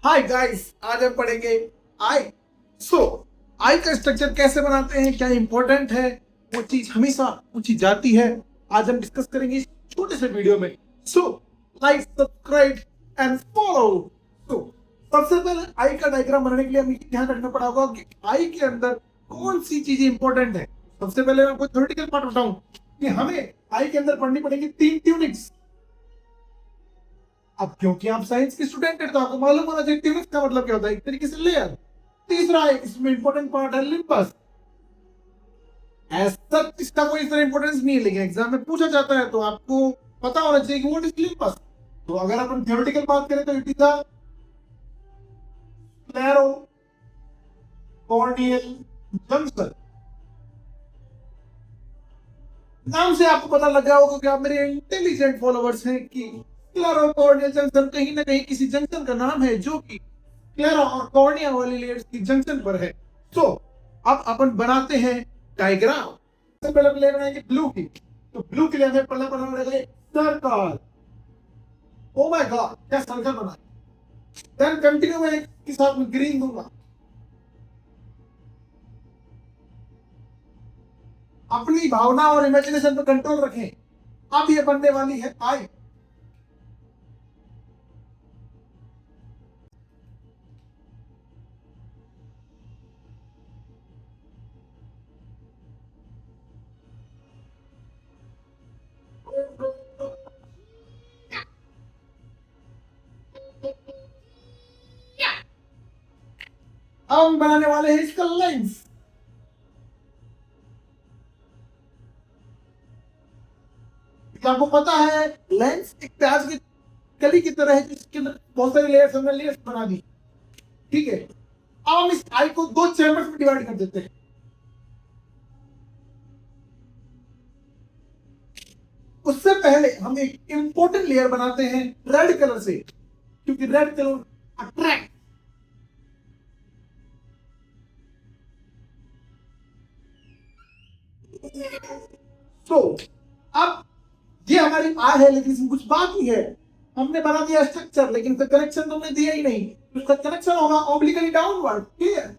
Hi guys, आज हम पढ़ेंगे आई। सो आई का स्ट्रक्चर कैसे बनाते हैं, क्या इंपॉर्टेंट है, वो चीज हमेशा पूछी जाती है। आज हम डिस्कस करेंगे इस छोटे से वीडियो में। So like, subscribe and follow. तो सबसे पहले आई का डायग्राम बनाने के लिए हमें ध्यान रखना पड़ेगा कि आई के अंदर कौन सी चीजें इंपॉर्टेंट है। सबसे पहले मैं आपको थ्योरेटिकल पार्ट बताऊं कि हमें आई के अंदर पढ़नी पड़ेगी 3 ट्यूनिक्स। अब क्योंकि आप साइंस के स्टूडेंट हैं तो आपको मालूम होना चाहिए ट्यूनिक्स का मतलब क्या होता है, एक तरीके से लेयर। तीसरा है, इसमें इंपॉर्टेंट पार्ट है लिम्बस। ऐसा इसका कोई इतना इंपॉर्टेंस नहीं है, लेकिन एग्जाम में पूछा जाता है तो आपको पता होना चाहिए कि व्हाट इज लिम्बस। तो अगर अपन थ्योरेटिकल बात करें तो it is the sclero corneal junction. नाम से आपको पता लग गया होगा कि आप मेरे इंटेलिजेंट फॉलोवर्स हैं कि स्क्लेरो कॉर्नियल जंक्शन कहीं ना कहीं किसी जंक्शन का नाम है जो कि स्क्लेरा और कॉर्निया वाली लेयर्स की जंक्शन पर है। तो अब अपन बनाते हैं डायग्राम। सबसे पहले लेयर बनाएंगे ब्लू की। तो ब्लू के लिए हमें पहले बनाना है सर्कल। ओ माय गॉड, क्या सर्कल बना। देन कंटिन्यू में के साथ में ग्रीन दूंगा। अपनी भावना और इमेजिनेशन पर कंट्रोल रखें। अब ये बनने वाली है आई। अब हम बनाने वाले हैं इसका लेंस। आपको पता है लेंस एक प्याज की कली की तरह है जिसके अंदर बहुत सारी लेयर्स हमने लेयर्स बना दी। ठीक है, अब हम इस आई को 2 चैम्बर्स में डिवाइड कर देते हैं। उससे पहले हम एक इंपॉर्टेंट लेयर बनाते हैं रेड कलर से, क्योंकि रेड कलर अट्रैक्ट। तो अब ये हमारी आ है, लेकिन इसमें कुछ बाकी है। हमने बना दिया स्ट्रक्चर, लेकिन उसका कनेक्शन तो हमने दिया ही नहीं। उसका कनेक्शन होगा ऑब्लिकली डाउनवर्ड। क्लियर?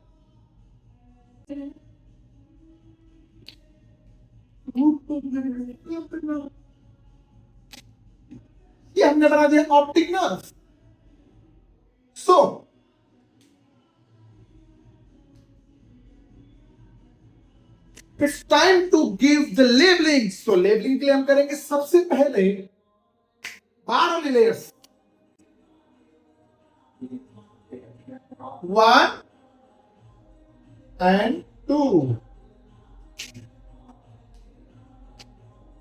ये हमने बना दिया optic nerve. So it's time to give the labeling. So labeling के लिए हम करेंगे सबसे पहले 12 layers. 1 and 2.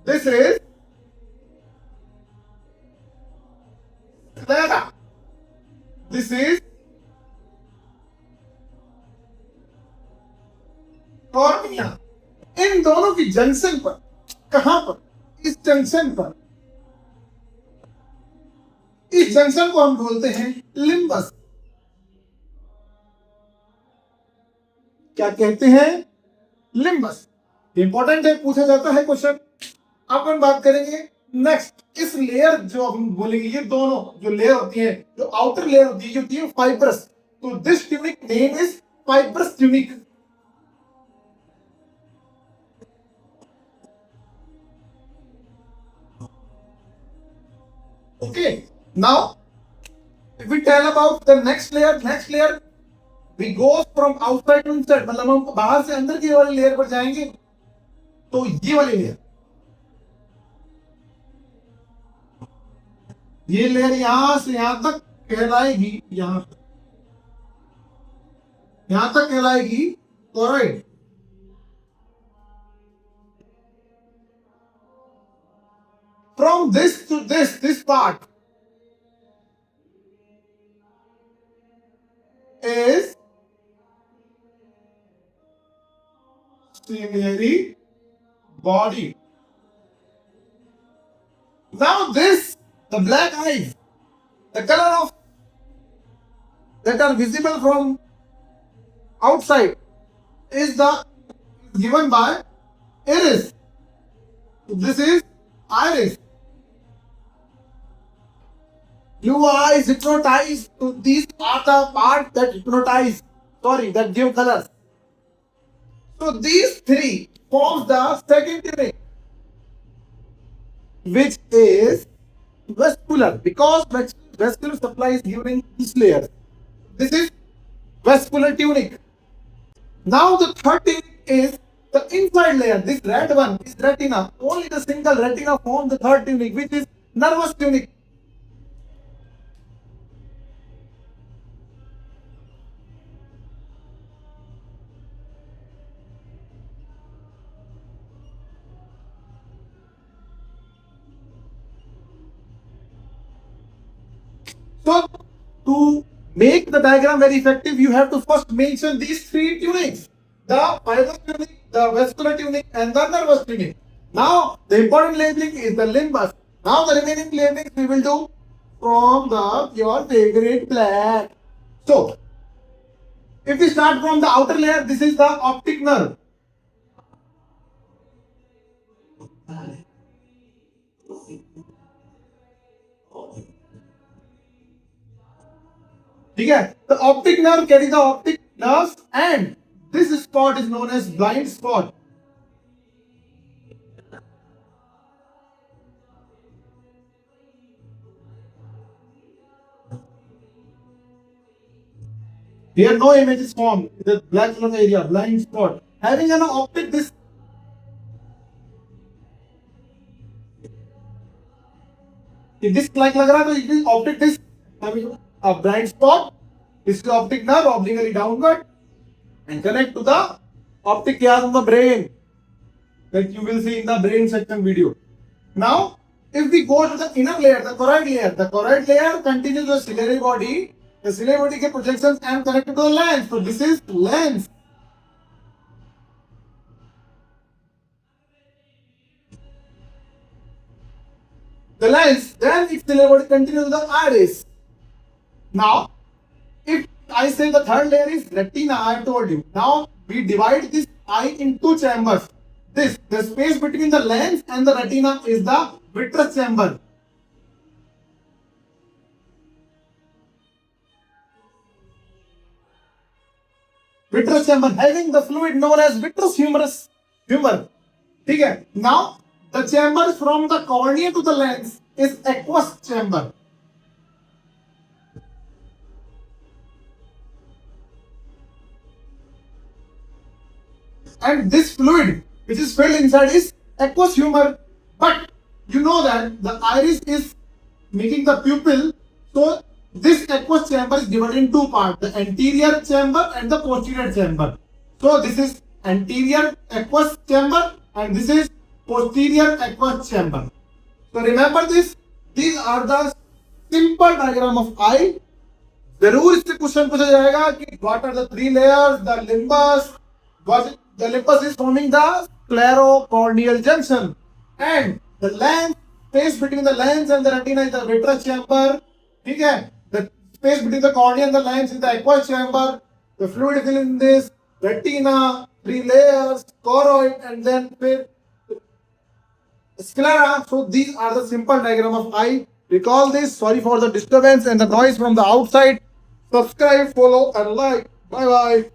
This is sclera. This is cornea. इन दोनों की जंक्शन पर, कहां पर? इस जंक्शन पर। इस जंक्शन को हम बोलते हैं लिम्बस। क्या कहते हैं? लिम्बस। इंपॉर्टेंट है, पूछा जाता है क्वेश्चन। अपन बात करेंगे नेक्स्ट इस लेयर, जो हम बोलेंगे ये दोनों जो लेयर होती है, जो आउटर लेयर होती है फाइब्रस। तो this tunic name is fibrous tunic. Okay, now if we tell about the next layer we go from outside to inside, मतलब हम बाहर से अंदर की वाली लेयर पर जाएंगे। तो ये वाली लेयर, ये लेयर यहां से यहां तक कहलाएगी, यहां तक कहलाएगी choroid. From this to this part is ciliary body. Now this, the black eyes, the color of that are visible from outside is given by iris. This is iris. Blue eyes hypnotize. So these are the parts that hypnotize. Sorry, that give colors. So these three forms the second tunic, which is vascular, because vascular supply is given in this layer. This is vascular tunic. Now the third tunic is the inside layer. This red one is retina. Only the single retina forms the third tunic, which is nervous tunic. So to make the diagram very effective, you have to first mention these three tunics: the fibrous tunic, the vascular tunic, and the nervous tunic. Now the important labeling is the limbus. Now the remaining labelings we will do from your favorite black. So if we start from the outer layer, this is the optic nerve. Okay, the optic nerve carries the optic nerves, and this spot is known as blind spot. Here no image is formed in the black lung area, blind spot. Having an optic this like लग रहा है तो it is optic disc having a blind spot. This is optic nerve obliquely downward and connect to the optic chiasm of the brain that you will see in the brain section video. Now, if we go to the inner layer, the choroid layer continues the ciliary body. The ciliary body get projections and connected to the lens. So this is lens. The lens, then its ciliary body continues to the iris. Now, if I say the third layer is retina, I have told you. Now we divide this eye in two chambers. The space between the lens and the retina is the vitreous chamber. Vitreous chamber having the fluid known as vitreous humor. Okay. Now the chamber from the cornea to the lens is aqueous chamber. And this fluid which is filled inside is aqueous humor. But you know that the iris is making the pupil, so this aqueous chamber is divided in two parts, the anterior chamber and the posterior chamber. So this is anterior aqueous chamber and this is posterior aqueous chamber. So remember this, these are the simple diagram of eye. जरूर इससे question पूछा जाएगा कि what are the three layers, the limbus, the limbus is forming the sclerocorneal junction, and the lens, space between the lens and the retina is the vitreous chamber. ठीक है, the space between the cornea and the lens is the aqueous chamber. The fluid fill in this retina, three layers, choroid, and then sclera. So these are the simple diagram of eye. Recall this. Sorry for the disturbance and the noise from the outside. Subscribe, follow, and like. Bye bye.